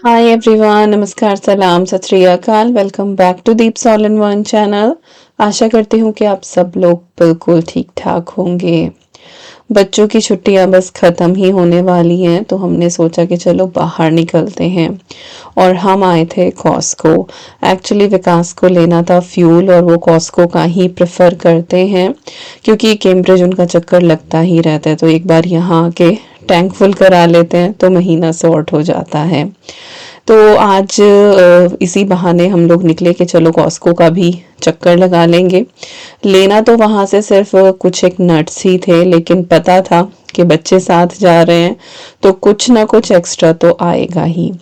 Hi everyone, नमस्कार, सलाम, सत श्री अकाल। Welcome back to Deep's all in one channel. आशा करती हूँ कि आप सब लोग बिल्कुल ठीक ठाक होंगे। बच्चों की छुट्टियां बस ख़त्म ही होने वाली हैं, तो हमने सोचा कि चलो बाहर निकलते हैं। और हम आए थे कॉस्को। एक्चुअली विकास को लेना था फ्यूल, और वो कॉस्को का ही प्रेफर करते हैं क्योंकि कैम्ब्रिज उनका चक्कर लगता ही रहता है। तो एक बार यहाँ आके टैंक फुल करा लेते हैं तो महीना सॉर्ट हो जाता है। तो आज इसी बहाने हम लोग निकले कि चलो कॉस्को का भी चक्कर लगा लेंगे। लेना तो वहाँ से सिर्फ कुछ एक नट्स ही थे, लेकिन पता था कि बच्चे साथ जा रहे हैं तो कुछ ना कुछ एक्स्ट्रा तो आएगा ही।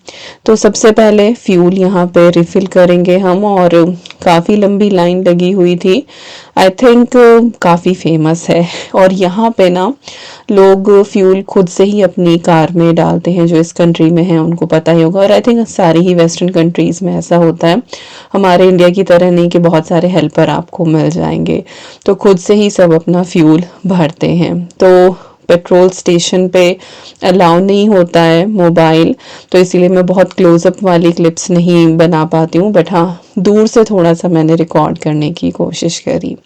तो सबसे पहले फ्यूल यहाँ पे रिफ़िल करेंगे हम, और काफ़ी लंबी लाइन लगी हुई थी। आई थिंक काफ़ी फेमस है, और यहाँ पे ना लोग फ्यूल खुद से ही अपनी कार में डालते हैं। जो इस कंट्री में है उनको पता ही होगा, और आई थिंक सारी ही वेस्टर्न कंट्रीज़ में ऐसा होता है। हमारे इंडिया की तरह नहीं कि बहुत सारे हेल्पर आपको मिल जाएंगे, तो खुद से ही सब अपना फ्यूल भरते हैं। तो पेट्रोल स्टेशन पे अलाउ नहीं होता है मोबाइल, तो इसीलिए मैं बहुत क्लोजअप वाली क्लिप्स नहीं बना पाती हूँ, बट हाँ दूर से थोड़ा सा मैंने रिकॉर्ड करने की कोशिश करी।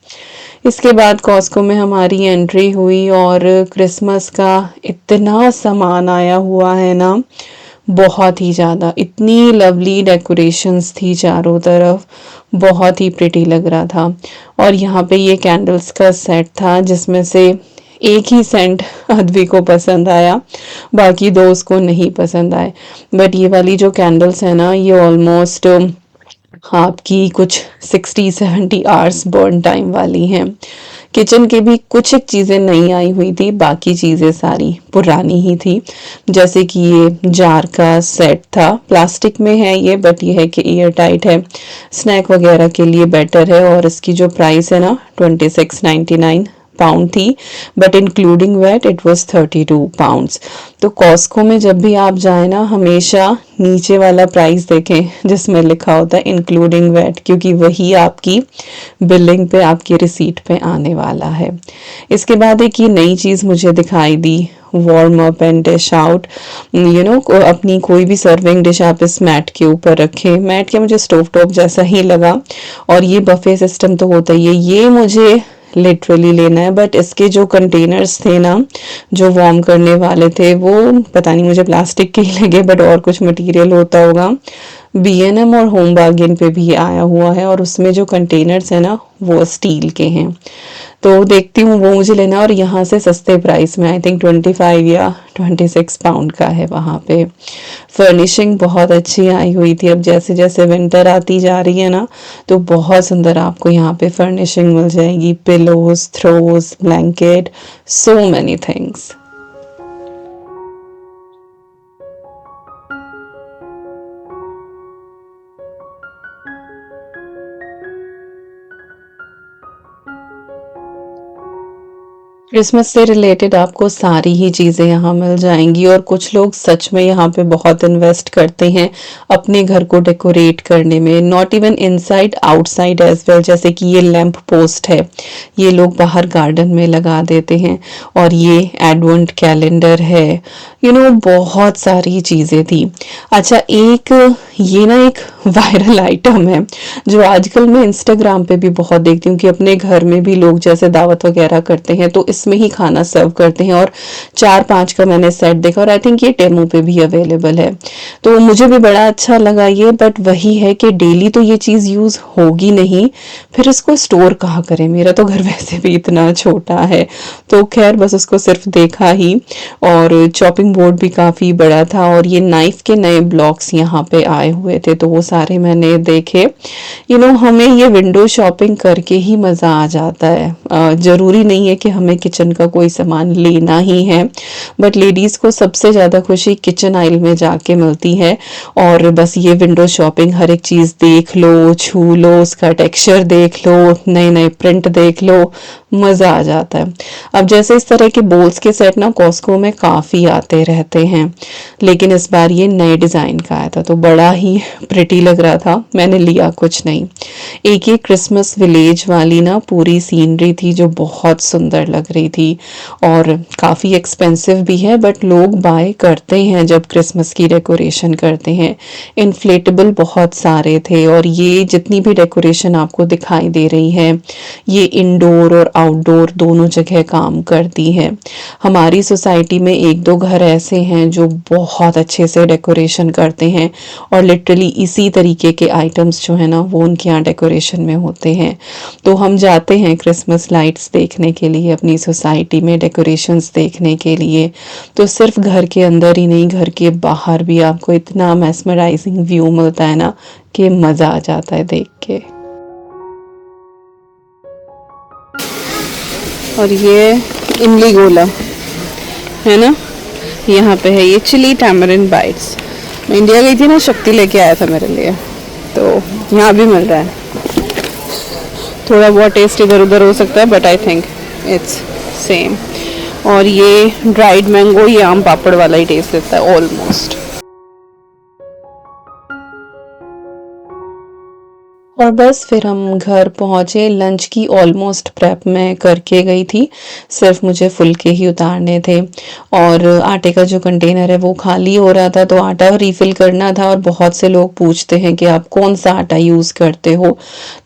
इसके बाद कॉस्को में हमारी एंट्री हुई, और क्रिसमस का इतना सामान आया हुआ है ना, बहुत ही ज़्यादा। इतनी लवली डेकोरेशंस थी चारों तरफ, बहुत ही प्रिटी लग रहा था। और यहाँ पे ये कैंडल्स का सेट था जिसमें से एक ही सेंट अद्वी को पसंद आया, बाकी दो उसको नहीं पसंद आए। बट ये वाली जो कैंडल्स है ना, ये ऑलमोस्ट आपकी कुछ 60-70 आवर्स बर्न टाइम वाली हैं। किचन की भी कुछ एक चीज़ें नई आई हुई थी, बाकी चीज़ें सारी पुरानी ही थी। जैसे कि ये जार का सेट था, प्लास्टिक में है ये, बट ये है कि एयर टाइट है, स्नैक वगैरह के लिए बेटर है। और इसकी जो प्राइस है ना 2699 पाउंड थी, but including VAT it was 32 pounds. तो कॉस्को में जब भी आप जाए ना, हमेशा नीचे वाला प्राइस देखें जिसमें लिखा होता है इंक्लूडिंग वैट, क्योंकि वही आपकी बिलिंग पे, आपकी रिसीट पे आने वाला है। इसके बाद एक ये नई चीज़ मुझे दिखाई दी, warm up and dish out. अपनी कोई भी सर्विंग डिश आप इस मैट के ऊपर रखें। मैट के मुझे स्टोव टॉप जैसा ही लगा, और ये बफे सिस्टम तो होता ही है, ये मुझे लिटरली लेना है। बट इसके जो कंटेनर्स थे ना, जो वार्म करने वाले थे, वो पता नहीं मुझे प्लास्टिक के ही लगे, बट और कुछ मटेरियल होता होगा। B&M और होम बार्गेन पे भी आया हुआ है, और उसमें जो कंटेनर्स है ना वो स्टील के हैं। तो देखती हूँ वो मुझे लेना, और यहाँ से सस्ते प्राइस में, आई थिंक 25 या 26 पाउंड का है वहाँ पे। फर्निशिंग बहुत अच्छी आई हुई थी। अब जैसे जैसे विंटर आती जा रही है ना, तो बहुत सुंदर आपको यहाँ पे फर्निशिंग मिल जाएगी। Pillows, throws, blanket, so many things. Christmas से रिलेटेड आपको सारी ही चीज़ें यहाँ मिल जाएंगी, और कुछ लोग सच में यहाँ पे बहुत इन्वेस्ट करते हैं अपने घर को डेकोरेट करने में, not even inside, outside as well. जैसे कि ये लैंप पोस्ट है, ये लोग बाहर गार्डन में लगा देते हैं। और ये एडवेंट कैलेंडर है, बहुत सारी चीज़ें थी। अच्छा, एक ये ना एक वायरल आइटम है जो आजकल मैं इंस्टाग्राम पे भी बहुत देखती हूँ, कि अपने घर में भी लोग जैसे दावत वगैरह करते हैं तो इसमें ही खाना सर्व करते हैं। और 4-5 का मैंने सेट देखा, और आई थिंक ये टेमू पे भी अवेलेबल है। तो मुझे भी बड़ा अच्छा लगा ये, बट वही है कि डेली तो ये चीज़ यूज़ होगी नहीं, फिर इसको स्टोर कहाँ करें। मेरा तो घर वैसे भी इतना छोटा है, तो खैर बस उसको सिर्फ देखा ही। और चॉपिंग बोर्ड भी काफ़ी बड़ा था, और ये नाइफ के नए ब्लॉक्स यहाँ पे आए हुए थे, तो वो सारे मैंने देखे। हमें ये विंडो शॉपिंग करके ही मज़ा आ जाता है। ज़रूरी नहीं है कि हमें किचन का कोई सामान लेना ही है, बट लेडीज़ को सबसे ज़्यादा खुशी किचन आइल में जाके मिलती है। और बस ये विंडो शॉपिंग, हर एक चीज़ देख लो, छू लो, उसका टेक्सचर देख लो, नए नए प्रिंट देख लो, मज़ा आ जाता है। अब जैसे इस तरह के बोल्स के सेट ना कॉस्को में काफ़ी आते रहते हैं, लेकिन इस बार ये नए डिज़ाइन का आया था तो बड़ा ही प्रिटी लग रहा था, मैंने लिया कुछ नहीं। एक ये क्रिसमस विलेज वाली ना पूरी सीनरी थी जो बहुत सुंदर लग रही थी और काफ़ी एक्सपेंसिव भी है, बट लोग बाय करते हैं जब क्रिसमस की डेकोरेशन करते हैं। इन्फ्लेटेबल बहुत सारे थे और ये जितनी भी डेकोरेशन आपको दिखाई दे रही है ये इंडोर और आउटडोर दोनों जगह काम करती है। हमारी सोसाइटी में एक दो घर ऐसे हैं जो बहुत अच्छे से डेकोरेशन करते हैं और लिटरली इसी तरीके के आइटम्स जो है ना वो उनके यहाँ डेकोरेशन में होते हैं। तो हम जाते हैं क्रिसमस लाइट्स देखने के लिए, अपनी सोसाइटी में डेकोरेशंस देखने के लिए। तो सिर्फ घर के अंदर ही नहीं, घर के बाहर भी आपको इतना मेस्मराइजिंग व्यू मिलता है ना कि मज़ा आ जाता है देख के। और ये इमली गोला है ना, यहाँ पे है ये चिली टैमरिन बाइट्स। मैं इंडिया गई थी ना, शक्ति लेके आया था मेरे लिए, तो यहाँ भी मिल रहा है। थोड़ा बहुत टेस्ट इधर उधर हो सकता है but I think it's same. और ये ड्राइड मैंगो, ये आम पापड़ वाला ही टेस्ट देता है ऑलमोस्ट। और बस फिर हम घर पहुँचे। लंच की ऑलमोस्ट प्रेप मैं करके गई थी, सिर्फ मुझे फुलके ही उतारने थे। और आटे का जो कंटेनर है वो खाली हो रहा था तो आटा रिफ़िल करना था। और बहुत से लोग पूछते हैं कि आप कौन सा आटा यूज़ करते हो,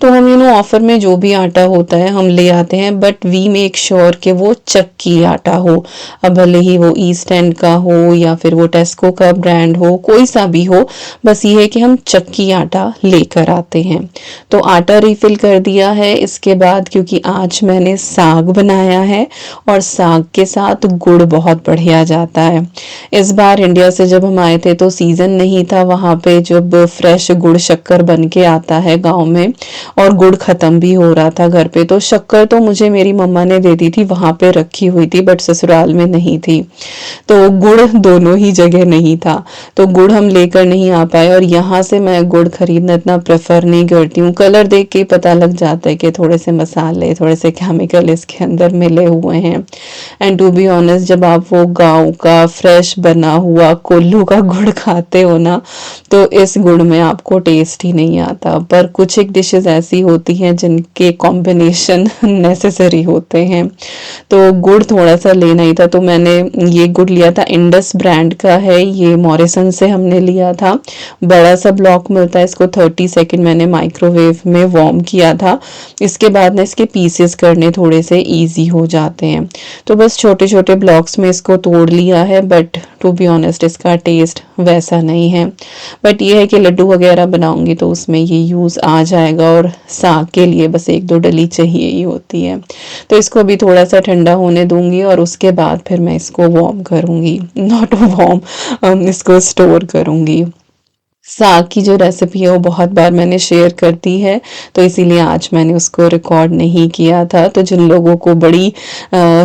तो हम ऑफ़र में जो भी आटा होता है हम ले आते हैं, बट वी मेक श्योर कि वो चक्की आटा हो। अब भले ही वो ईस्ट एंड का हो या फिर वो टेस्को का ब्रांड हो, कोई सा भी हो, बस ये है कि हम चक्की आटा लेकर आते हैं। तो आटा रिफिल कर दिया है। इसके बाद क्योंकि आज मैंने साग बनाया है और साग के साथ गुड़ बहुत बढ़िया जाता है। इस बार इंडिया से जब हम आए थे तो सीज़न नहीं था वहाँ पे, जब फ्रेश गुड़ शक्कर बन के आता है गांव में, और गुड़ ख़त्म भी हो रहा था घर पे। तो शक्कर तो मुझे मेरी मम्मा ने दे दी थी, वहाँ पे रखी हुई थी, बट ससुराल में नहीं थी, तो गुड़ दोनों ही जगह नहीं था, तो गुड़ हम लेकर नहीं आ पाए। और यहाँ से मैं गुड़ खरीदना इतना प्रेफर नहीं करती हूँ। कलर देख के पता लग जाता है कि थोड़े से मसाले, थोड़े से केमिकल इसके अंदर मिले हुए हैं। एंड टू बी ऑनेस्ट, जब आप वो गांव का फ्रेश बना हुआ कोल्लू का गुड़ खाते हो ना, तो इस गुड़ में आपको टेस्ट ही नहीं आता। पर कुछ एक डिशेस ऐसी होती हैं जिनके कॉम्बिनेशन नेसेसरी होते हैं, तो गुड़ थोड़ा सा लेना ही था। तो मैंने ये गुड़ लिया था, इंडस ब्रांड का है, ये मॉरिसन से हमने लिया था। बड़ा सा ब्लॉक मिलता है, इसको 30 सेकंड मैंने माइक्रोवेव में वार्म किया था। इसके बाद ना इसके पीसेस करने थोड़े से इजी हो जाते हैं, तो बस छोटे छोटे ब्लॉक्स में इसको तोड़ लिया है। बट टू बी ऑनेस्ट इसका टेस्ट वैसा नहीं है, बट ये है कि लड्डू वगैरह बनाऊंगी तो उसमें ये यूज़ आ जाएगा। और साग के लिए बस एक दो डली चाहिए ही होती है। तो इसको अभी थोड़ा सा ठंडा होने दूंगी और उसके बाद फिर मैं इसको वार्म करूंगी, नॉट वार्म, इसको स्टोर करूंगी। साग की जो रेसिपी है वो बहुत बार मैंने शेयर कर दी है, तो इसीलिए आज मैंने उसको रिकॉर्ड नहीं किया था। तो जिन लोगों को बड़ी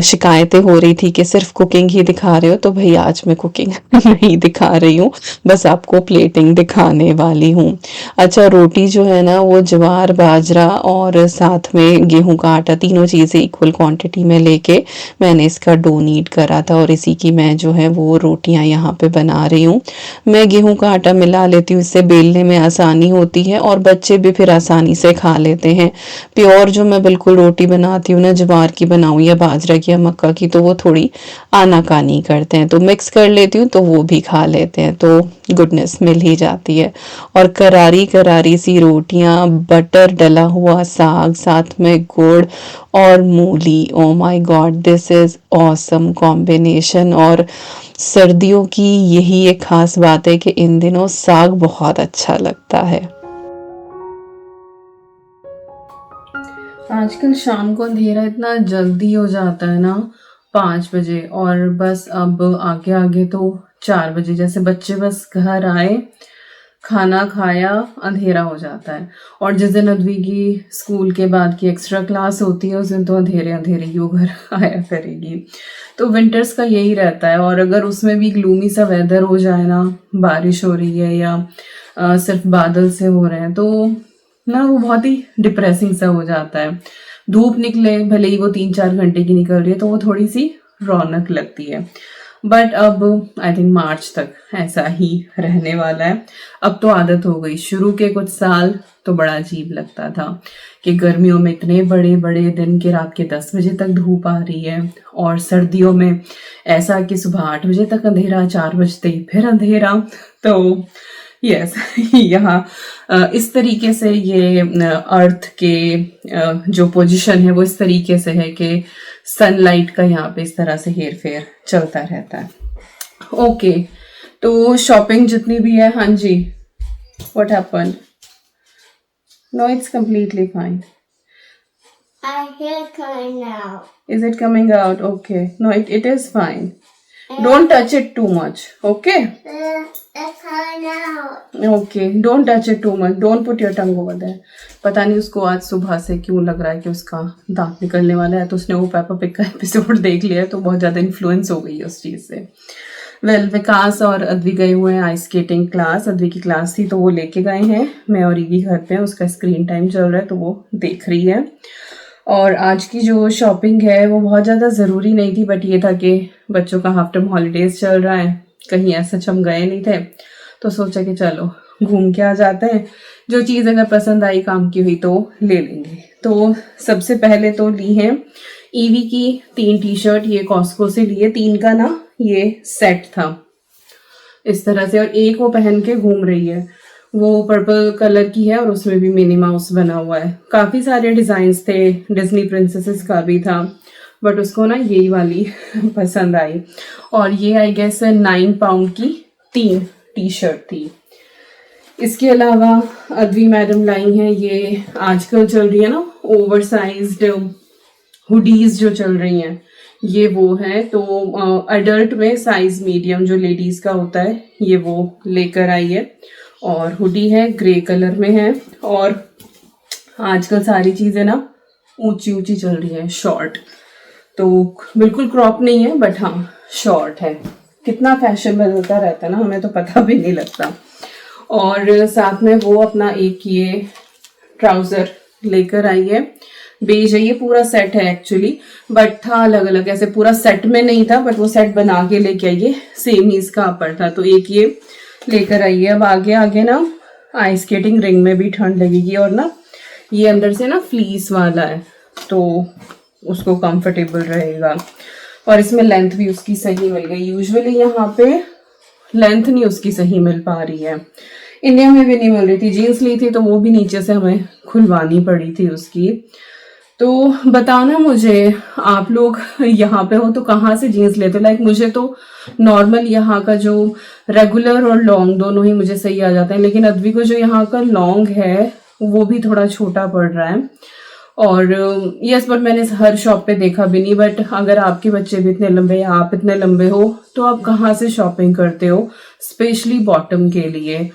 शिकायतें हो रही थी कि सिर्फ कुकिंग ही दिखा रहे हो, तो भाई आज मैं कुकिंग नहीं दिखा रही हूँ, बस आपको प्लेटिंग दिखाने वाली हूँ। अच्छा, रोटी जो है ना वो ज्वार, बाजरा और साथ में गेहूं का आटा, तीनों चीज़ें इक्वल क्वांटिटी में लेके मैंने इसका डो नीड करा था और इसी की मैं जो है वो रोटियां यहाँ पे बना रही हूँ। मैं गेहूं का आटा मिला लेती हूँ, इससे बेलने में आसानी होती है और बच्चे भी फिर आसानी से खा लेते हैं। प्योर जो मैं बिल्कुल रोटी बनाती हूँ ना, ज्वार की बनाऊँ या बाजरा की या मक्का की, तो वो थोड़ी आनाकानी करते हैं, तो मिक्स कर लेती हूँ तो वो भी खा लेते हैं, तो गुडनेस मिल ही जाती है। और करारी करारी सी रोटियां, बटर डला हुआ साग, साथ में गुड़ और मूली, oh my God, this is awesome combination. और सर्दियों की यही एक खास बात है कि इन दिनों साग बहुत अच्छा लगता है। आजकल शाम को अंधेरा इतना जल्दी हो जाता है ना, 5 बजे, और बस अब आगे आगे तो 4 बजे, जैसे बच्चे बस घर आए, खाना खाया, अंधेरा हो जाता है। और जिस दिन अद्वी की स्कूल के बाद की एक्स्ट्रा क्लास होती है उस दिन तो अंधेरे अंधेरे ही वो घर आया करेगी। तो विंटर्स का यही रहता है। और अगर उसमें भी ग्लूमी सा वेदर हो जाए ना, बारिश हो रही है या सिर्फ बादल से हो रहे हैं, तो ना वो बहुत ही डिप्रेसिंग सा हो जाता है। धूप निकले, भले ही वो 3-4 घंटे की निकल रही है, तो वो थोड़ी सी रौनक लगती है। बट अब आई थिंक मार्च तक ऐसा ही रहने वाला है। अब तो आदत हो गई। शुरू के कुछ साल तो बड़ा अजीब लगता था कि गर्मियों में इतने बड़े बड़े दिन के रात के 10 बजे तक धूप आ रही है, और सर्दियों में ऐसा कि सुबह 8 बजे तक अंधेरा, 4 बजते ही फिर अंधेरा। तो यस यहाँ इस तरीके से ये अर्थ के जो पोजीशन है वो इस तरीके से है कि सनलाइट का यहाँ पे इस तरह से हेर फेर चलता रहता है। ओके, तो शॉपिंग जितनी भी है, हाँ जी, what happen? No, it's completely fine. I hear it coming out. Is it coming out? Okay. No, it is fine. Don't touch it too much. Okay? It's coming out. Okay. Don't touch it too much. Don't put your tongue over there. पता नहीं उसको आज सुबह से क्यों लग रहा है कि उसका दांत निकलने वाला है, तो उसने वो पेपा पिग का एपिसोड देख लिया है, तो बहुत ज़्यादा इन्फ्लुएंस हो गई है उस चीज़ से। वेल, विकास और अद्वी गए हुए हैं आइस स्केटिंग क्लास। अद्वी की क्लास थी तो वो लेके गए हैं। मैं और ईवी घर पे हैं, उसका स्क्रीन टाइम चल रहा है तो वो देख रही है। और आज की जो शॉपिंग है वो बहुत ज़्यादा ज़रूरी नहीं थी, बट ये था कि बच्चों का हाफ टर्म हॉलीडेज़ चल रहा है, कहीं ऐसा हम गए नहीं थे, तो सोचा कि चलो घूम के आ जाते हैं। जो चीज़ अगर पसंद आई, काम की हुई, तो ले लेंगे। तो सबसे पहले तो ली है ईवी की 3 टी-शर्ट। ये कॉस्को से लिए, 3 का ना ये सेट था इस तरह से, और एक वो पहन के घूम रही है। वो पर्पल कलर की है और उसमें भी मिनी माउस बना हुआ है। काफ़ी सारे डिज़ाइंस थे, डिज्नी प्रिंसेसेस का भी था, बट उसको ना यही वाली पसंद आई। और ये आई गेस 9 पाउंड की 3 टी-शर्ट थी। इसके अलावा अद्वी मैडम लाई हैं, ये आजकल चल रही है ना ओवरसाइज्ड हुडीज जो चल रही हैं, ये वो है। तो अडल्ट में साइज मीडियम जो लेडीज़ का होता है, ये वो लेकर आई है। और हुडी है, ग्रे कलर में है। और आजकल सारी चीज़ें ना ऊंची ऊंची चल रही हैं, शॉर्ट, तो बिल्कुल क्रॉप नहीं है, बट हाँ शॉर्ट है। कितना फैशन बदलता रहता है ना, हमें तो पता भी नहीं लगता। और साथ में वो अपना एक ये ट्राउज़र लेकर आई है, बेज है। ये पूरा सेट है एक्चुअली, बट था अलग अलग, ऐसे पूरा सेट में नहीं था, बट वो सेट बना के लेके आई है। सेम ही इसका अपर था, तो एक ये लेकर आई है। अब आगे आगे ना आइस स्केटिंग रिंग में भी ठंड लगेगी, और ना ये अंदर से ना फ्लीस वाला है, तो उसको कंफर्टेबल रहेगा। और इसमें लेंथ भी उसकी सही मिल गई। यूजुअली यहाँ पे लेंथ नहीं उसकी सही मिल पा रही है, इंडिया में भी नहीं मिल रही थी। जीन्स ली थी तो वो भी नीचे से हमें खुलवानी पड़ी थी उसकी। तो बताना मुझे, आप लोग यहाँ पे हो तो कहाँ से जीन्स लेते हो? लाइक मुझे तो नॉर्मल यहाँ का जो रेगुलर और लॉन्ग दोनों ही मुझे सही आ जाते हैं, लेकिन अद्वी को जो यहाँ का लॉन्ग है वो भी थोड़ा छोटा पड़ रहा है। और यस, बट मैंने हर शॉप पे देखा भी नहीं। बट अगर आपके बच्चे भी इतने लंबे या आप इतने लंबे हो तो आप कहाँ से शॉपिंग करते हो, स्पेशली बॉटम के लिए?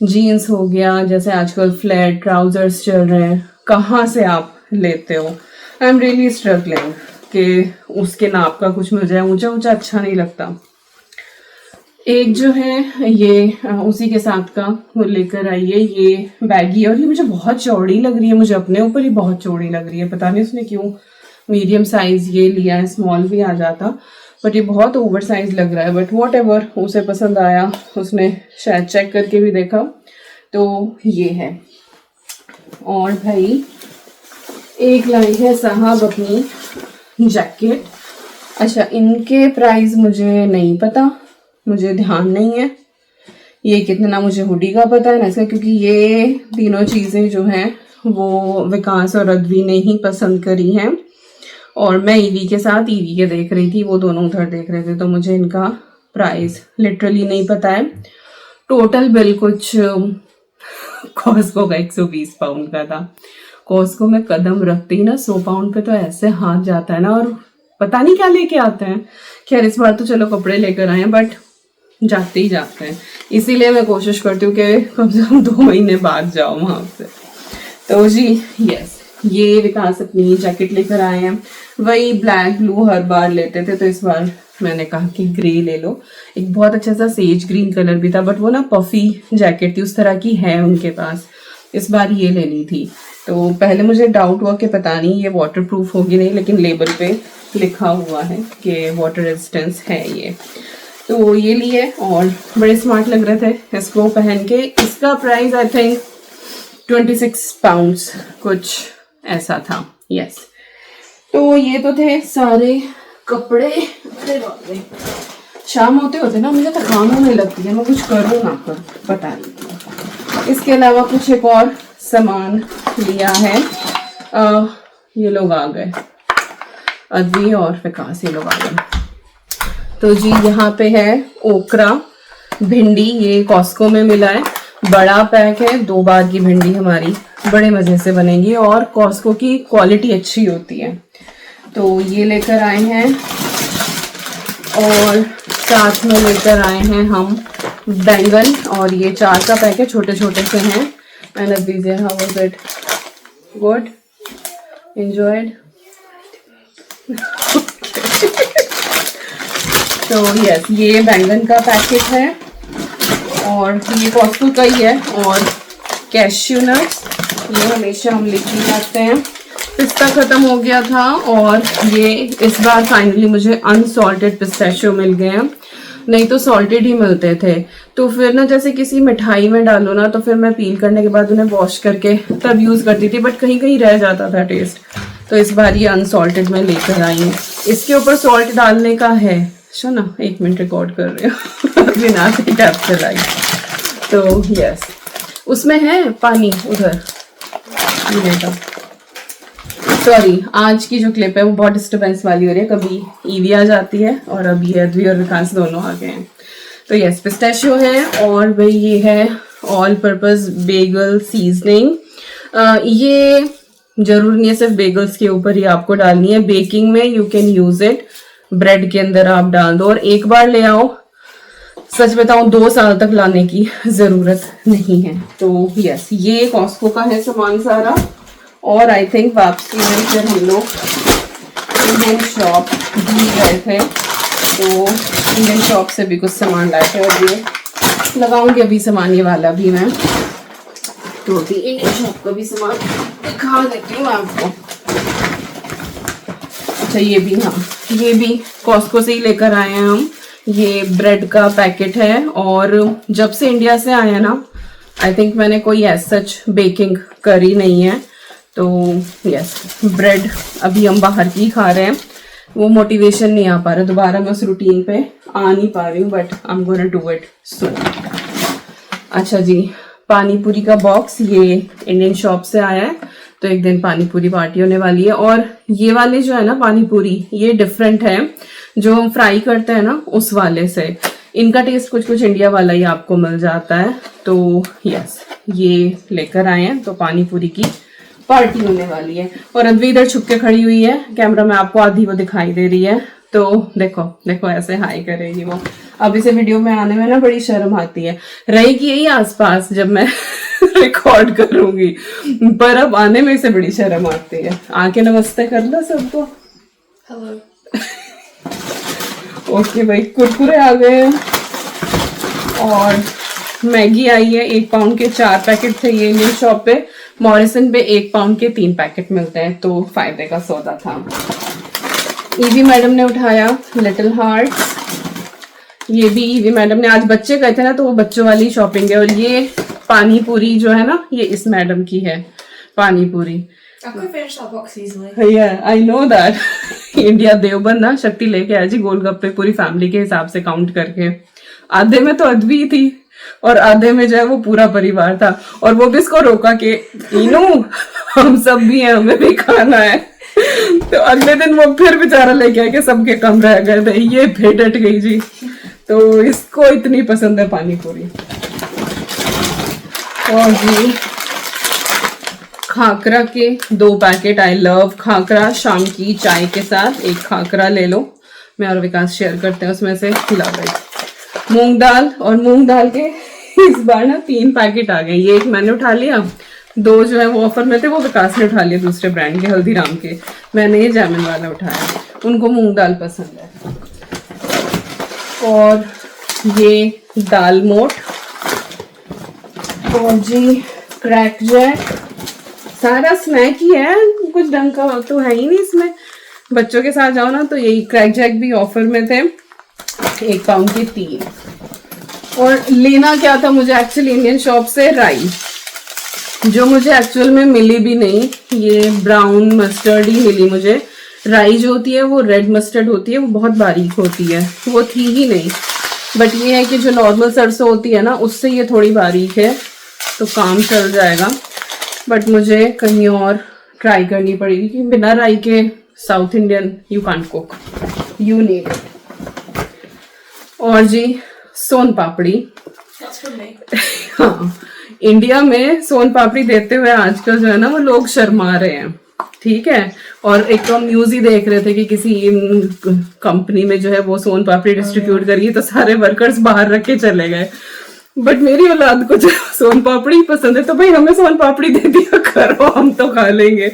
जीन्स हो गया, जैसे आजकल फ्लैट ट्राउजर्स चल रहे हैं, कहाँ से आप लेते हो? आई एम रियली स्ट्रगलिंग कि उसके नाप का कुछ मिल जाए। ऊंचा ऊंचा अच्छा नहीं लगता। एक जो है ये उसी के साथ का वो लेकर आई है, ये बैगी, और ये मुझे बहुत चौड़ी लग रही है। मुझे अपने ऊपर ही बहुत चौड़ी लग रही है, पता नहीं उसने क्यों मीडियम साइज ये लिया है, स्मॉल भी आ जाता, बट ये बहुत ओवर साइज लग रहा है। बट वॉट एवर, उसे पसंद आया, उसने शायद चेक करके भी देखा, तो ये है। और भाई एक लाई है साहब अपनी जैकेट। अच्छा, इनके प्राइस मुझे नहीं पता, मुझे ध्यान नहीं है ये कितना। मुझे हुडी का पता है ना इसका, क्योंकि ये तीनों चीज़ें जो हैं वो विकास और अद्वी ने ही पसंद करी हैं, और मैं ईवी के साथ ईवी के देख रही थी, वो दोनों उधर देख रहे थे, तो मुझे इनका प्राइस लिटरली नहीं पता है। टोटल बिल कुछ कॉस्को का 120 पाउंड का था। कॉस्को में कदम रखते ही ना 100 पाउंड पे तो ऐसे हाथ जाता है ना, और पता नहीं क्या लेके आते हैं। खैर इस बार तो चलो कपड़े लेकर आए हैं, बट जाते ही जाते हैं, इसीलिए मैं कोशिश करती हूँ कि कम से कम 2 महीने बाद जाओ वहाँ से। तो जी यस, ये विकास अपनी जैकेट लेकर आए हैं। वही ब्लैक ब्लू हर बार लेते थे, तो इस बार मैंने कहा कि ग्रे ले लो। एक बहुत अच्छा सा सेज ग्रीन कलर भी था, बट वो ना पफी जैकेट थी, उस तरह की है उनके पास, इस बार ये लेनी थी। तो पहले मुझे डाउट हुआ कि पता नहीं ये वाटर प्रूफ होगी नहीं, लेकिन लेबल पे लिखा हुआ है कि वाटर रेजिस्टेंस है ये। तो ये लिए और बड़े स्मार्ट लग रहे थे इसको पहन के। इसका प्राइस आई थिंक 26 पाउंड्स कुछ ऐसा था। यस, तो ये तो थे सारे कपड़े। अरे बाप रे, शाम होते होते ना मुझे थकान होने लगती है, मैं कुछ करूँ ना करूँ पता नहीं। इसके अलावा कुछ एक और सामान लिया है। ये लोग आ गए, अद्वी और विकास, ये लोग आ गए। तो जी यहाँ पे है ओकरा भिंडी, ये कॉस्को में मिला है, बड़ा पैक है, 2 बार की भिंडी हमारी बड़े मजे से बनेगी और कॉस्को की क्वालिटी अच्छी होती है। तो ये लेकर आए हैं और साथ में लेकर आए हैं हम बैंगन, और ये 4 का पैक है, छोटे छोटे से हैं। एंड अदीज़, how was it? Good, enjoyed? तो यस, ये बैंगन का पैकेट है और ये कॉस्को का ही है। और कैश्यू नट्स, ये हमेशा हम लेके जाते हैं। पिस्ता खत्म हो गया था और ये इस बार फाइनली मुझे अनसॉल्टेड पिस्ताशियो मिल गए हैं, नहीं तो सॉल्टेड ही मिलते थे। तो फिर ना जैसे किसी मिठाई में डालो ना, तो फिर मैं पील करने के बाद उन्हें वॉश करके तब यूज करती थी, बट कहीं कहीं रह जाता था टेस्ट। तो इस बार ये अनसॉल्टेड में लेकर आई हूँ। इसके ऊपर सॉल्ट डालने का है। सुनो, 1 मिनट रिकॉर्ड कर रही हूँ बिना टैप चलाई। तो यस, उसमें है पानी उधर। सॉरी, आज की जो क्लिप है वो बहुत डिस्टर्बेंस वाली हो रही है, कभी ईवी आ जाती है और अभी अद्वी और विकास दोनों आ गए हैं। तो यस, पिस्ताशियो है और भाई ये है ऑल पर्पस बेगल सीजनिंग। ये जरूर नहीं है सिर्फ बेगल्स के ऊपर ही आपको डालनी है, बेकिंग में you can use it, bread के अंदर आप डाल दो और एक बार ले आओ। सच बताऊं 2 साल तक लाने की जरूरत नहीं है। तो यस, ये कॉस्को का है सामान सारा। और आई थिंक वापसी में फिर हम लोग इंडियन शॉप भी गए थे, तो इंडियन शॉप से भी कुछ सामान लाए थे और ये लगाऊंगी अभी सामान, ये वाला भी मैं। तो अभी इंडियन शॉप का भी सामान दिखा देती हूँ आपको। अच्छा, ये भी, हाँ, ये भी कॉस्को से ही लेकर आए हैं हम। ये ब्रेड का पैकेट है और जब से इंडिया से आया ना, आई थिंक मैंने कोई एज सच बेकिंग करी नहीं है। तो यस, ब्रेड अभी हम बाहर की खा रहे हैं, वो मोटिवेशन नहीं आ पा रहा दोबारा, मैं उस रूटीन पे आ नहीं पा रही हूँ, but I am gonna do it सून। अच्छा जी, पानी पूरी का बॉक्स ये इंडियन शॉप से आया है, तो एक दिन पानी पूरी पार्टी होने वाली है। और ये वाले जो है ना पानी पूरी, ये डिफरेंट है जो हम फ्राई करते हैं ना उस वाले से। इनका टेस्ट कुछ कुछ इंडिया वाला ही आपको मिल जाता है। तो यस, ये लेकर आए हैं, तो पानी पूरी की पार्टी होने वाली है। और अद्वी इधर छुप के खड़ी हुई है, कैमरा में आपको आधी वो दिखाई दे रही है। तो देखो देखो ऐसे हाई करेगी वो। अब इसे वीडियो में आने में ना बड़ी शर्म आती है, रहेगी यही आसपास जब मैं रिकॉर्ड करूंगी, पर अब आने में इसे बड़ी शर्म आती है। आके नमस्ते कर लो सबको। Hello. ओके भाई, कुरकुरे आ गए हैं और मैगी आई है। 1 पाउंड के 4 पैकेट थे ये इंडियन शॉप पे। मॉरिसन पे 1 पाउंड के 3 पैकेट मिलते हैं, तो फायदे का सौदा था। ईवी मैडम ने उठाया लिटिल हार्ट्स, ये भी ईवी मैडम ने, आज बच्चे गए थे ना तो वो बच्चों वाली शॉपिंग है। और ये पानी पूरी जो है ना, ये इस मैडम की है पानी पूरी। I could finish that box easily. Yeah, I know that. India Deoband ना शक्ति लेके आई जी गोलगप्पे पूरी फैमिली के हिसाब से काउंट करके। आधे में तो अद्वी थी और आधे में जो है वो पूरा परिवार था, और वो भी इसको रोका के इनू हम सब भी हैं, हमें भी खाना है। तो अगले दिन वो फिर बेचारा लेके आया कि सबके कम रह गए थे, ये फिर डट गई जी। तो इसको इतनी पसंद है पानी पूरी। और जी खाकरा के 2 पैकेट, आई लव खाकरा, शाम की चाय के साथ एक खाकरा ले लो। मैं और विकास शेयर करते हैं उसमें से। Love it. मूंग दाल, और मूंग दाल के इस बार ना 3 पैकेट आ गए। ये एक मैंने उठा लिया, 2 जो है वो ऑफर में थे, वो विकास ने उठा लिया दूसरे ब्रांड के हल्दीराम के। मैंने ये जामुन वाला उठाया, उनको मूंग दाल पसंद है। और ये दाल मोठ, और जी क्रैक जैक, सारा स्नैक ही है, कुछ ढंग का तो है ही नहीं इसमें। बच्चों के साथ जाओ ना तो यही क्रैक जैक भी ऑफर में थे, 1 पाउंड के 3। और लेना क्या था मुझे एक्चुअली इंडियन शॉप से राई, जो मुझे एक्चुअल में मिली भी नहीं, ये ब्राउन मस्टर्ड ही मिली मुझे। राई जो होती है वो रेड मस्टर्ड होती है, वो बहुत बारीक होती है, वो थी ही नहीं। बट ये है कि जो नॉर्मल सरसों होती है ना उससे ये थोड़ी बारीक है, तो काम चल जाएगा। बट मुझे कहीं और ट्राई करनी पड़ेगी कि बिना राई के south Indian you can't cook, you need it. और जी सोन पापड़ी, हाँ इंडिया में सोन पापड़ी देते हुए आजकल जो है ना वो लोग शर्मा रहे हैं, ठीक है। और एक तो हम न्यूज ही देख रहे थे कि किसी कंपनी में जो है वो सोन पापड़ी डिस्ट्रीब्यूट करी तो सारे वर्कर्स बाहर रख के चले गए। बट मेरी औलाद को जो सोन पापड़ी पसंद है तो भाई हमें सोन पापड़ी दे दिया करो, हम तो खा लेंगे।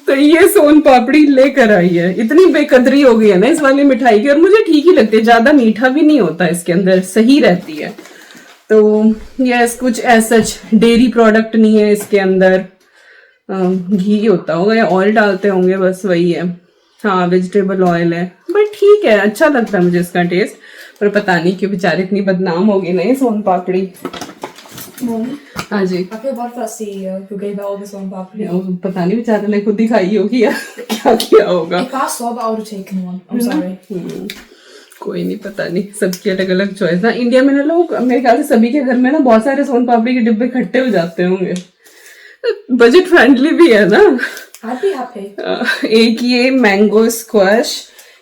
तो ये सोन पापड़ी लेकर आई है। इतनी बेकदरी हो गई है ना इस वाली मिठाई की, और मुझे ठीक ही लगती है, ज्यादा मीठा भी नहीं होता इसके अंदर, सही रहती है। तो यस कुछ ऐसा डेयरी प्रोडक्ट नहीं है इसके अंदर, घी होता होगा या ऑयल डालते होंगे, बस वही है। हाँ वेजिटेबल ऑयल है, बट ठीक है, अच्छा लगता है मुझे इसका टेस्ट। पर पता नहीं क्यों बेचारे इतनी बदनाम हो गई ना ये सोन पापड़ी। हाँ जी I feel bad for that CEO who gave out all this on papri. पता नहीं बेचारे ने खुद ही खाई होगी या क्या किया होगा। If I saw that, I would have taken one. I'm sorry. कोई नहीं, पता नहीं, सबकी अलग अलग चॉइस ना। इंडिया में ना लोग, मेरे ख्याल से सभी के घर में ना बहुत सारे सोन पापड़ी के डिब्बे इकट्ठे हो जाते होंगे। बजट फ्रेंडली भी है ना। I'd be happy. एक ये मैंगो स्क्वैश,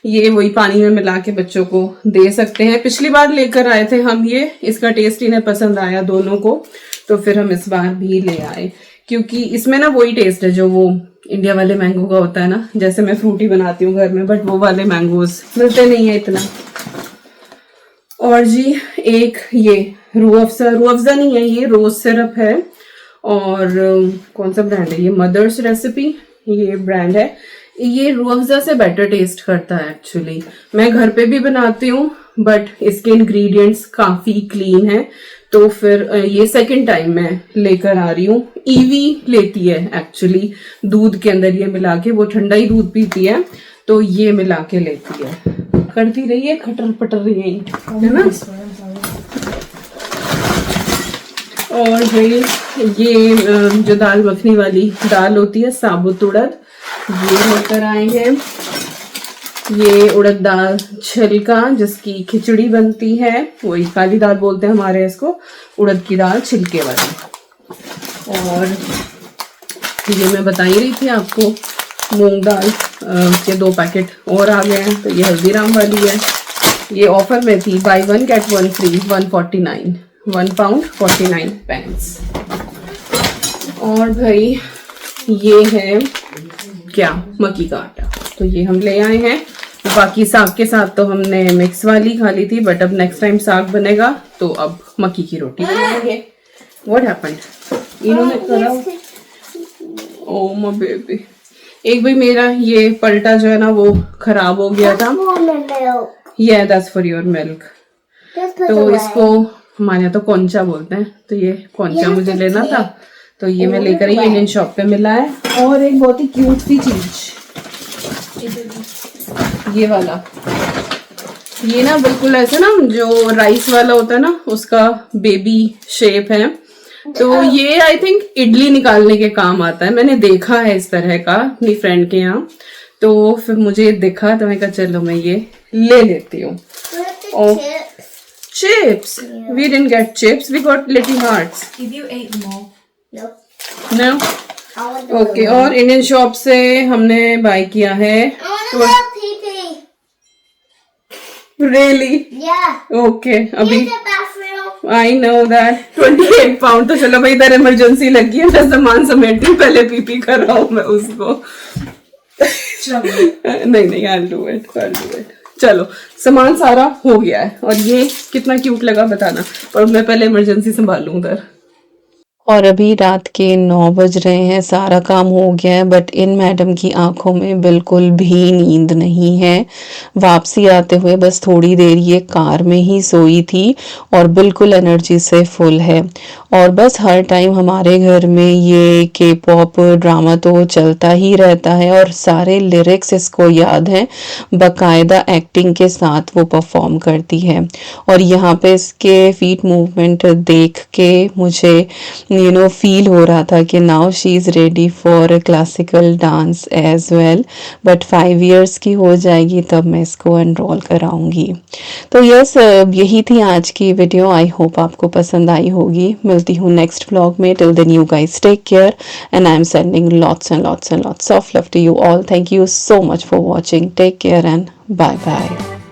ये वही पानी में मिला के बच्चों को दे सकते हैं। पिछली बार लेकर आए थे हम ये, इसका टेस्ट इन्हें पसंद आया दोनों को, तो फिर हम इस बार भी ले आए, क्योंकि इसमें ना वही टेस्ट है जो वो इंडिया वाले मैंगो का होता है ना। जैसे मैं फ्रूटी बनाती हूँ घर में, बट वो वाले मैंगोज मिलते नहीं है इतना। और जी एक ये रूह अफ़ज़ा नहीं है, ये रोज सिरप है। और कौन सा ब्रांड है ये, मदर्स रेसिपी ये ब्रांड है। ये रूह अफ़ज़ा से बेटर टेस्ट करता है एक्चुअली। मैं घर पे भी बनाती हूँ, बट इसके इंग्रेडिएंट्स काफी क्लीन है। तो फिर ये सेकंड टाइम मैं लेकर आ रही हूँ। ईवी लेती है एक्चुअली, दूध के अंदर ये मिला के, वो ठंडा ही दूध पीती है, तो ये मिला के लेती है। करती रही है खटर पटर यही, है ना। और भाई ये जो दाल मखनी वाली दाल होती है, साबुत उड़द, ये लेकर आए हैं। ये उड़द दाल छिलका जिसकी खिचड़ी बनती है, वही काली दाल बोलते हैं हमारे इसको, उड़द की दाल छिलके वाली। और ये मैं बता ही रही थी आपको, मूंग दाल के 2 पैकेट और आ गए हैं। तो ये हल्दीराम वाली है, ये ऑफर में थी, buy 1 get 1 free, 149, 1 pound 49 pence. और भाई ये है क्या, मक्की का आटा, तो ये हम ले आए हैं। बाकी साग के साथ तो हमने मिक्स वाली खा ली थी, बट अब नेक्स्ट टाइम साग बनेगा तो अब मक्की की रोटी बनाएंगे। व्हाट हैपेंड, इन्होंने करा, ओह माय बेबी। एक भाई मेरा ये पलटा जो है ना वो खराब हो गया था, ये दैट्स फॉर योर मिल्क। तो इसको हमारे यहाँ तो कौंचा बोलते हैं, तो ये कौंचा मुझे लेना था, तो ये मैं लेकर आई, इंडियन शॉप पे मिला है। और एक बहुत ही क्यूट सी चीज, ये वाला, ये ना बिल्कुल ऐसे ना जो राइस वाला होता है ना उसका बेबी शेप है। तो ये आई थिंक इडली निकालने के काम आता है, मैंने देखा है इस तरह का अपनी फ्रेंड के यहाँ, तो फिर मुझे दिखा तो मैं कहा चलो मैं ये ले लेती हूँ। और chips, we didn't get chips, we got little hearts. If you ate them all. No? Okay. और इंडियन शॉप से हमने बाय किया है, रियली ओके, अभी आई नो दैट 28 पाउंड। तो चलो भाई इधर इमरजेंसी लगी है, मैं सामान समेटती हूँ, पहले पीपी कर रहा हूँ मैं उसको। नहीं I'll do it। चलो सामान सारा हो गया है। और ये कितना क्यूट लगा बताना, और मैं पहले इमरजेंसी संभालूं उधर। और अभी रात के 9 बज रहे हैं, सारा काम हो गया है, बट इन मैडम की आंखों में बिल्कुल भी नींद नहीं है। वापसी आते हुए बस थोड़ी देर ये कार में ही सोई थी और बिल्कुल एनर्जी से फुल है। और बस हर टाइम हमारे घर में ये के पॉप ड्रामा तो चलता ही रहता है और सारे लिरिक्स इसको याद हैं, बाकायदा एक्टिंग के साथ वो परफॉर्म करती है। और यहाँ पे इसके फीट मूवमेंट देख के मुझे फील हो रहा था कि now she is ready for classical dance as well, but 5 years की हो जाएगी तब मैं इसको एनरोल कराऊंगी। तो यस, यही थी आज की वीडियो। आई होप आपको पसंद आई होगी। मिलती हूँ नेक्स्ट व्लॉग में। Till then you guys take care and I am sending lots and lots and lots of love to you all. Thank you so much for watching. Take care and bye bye.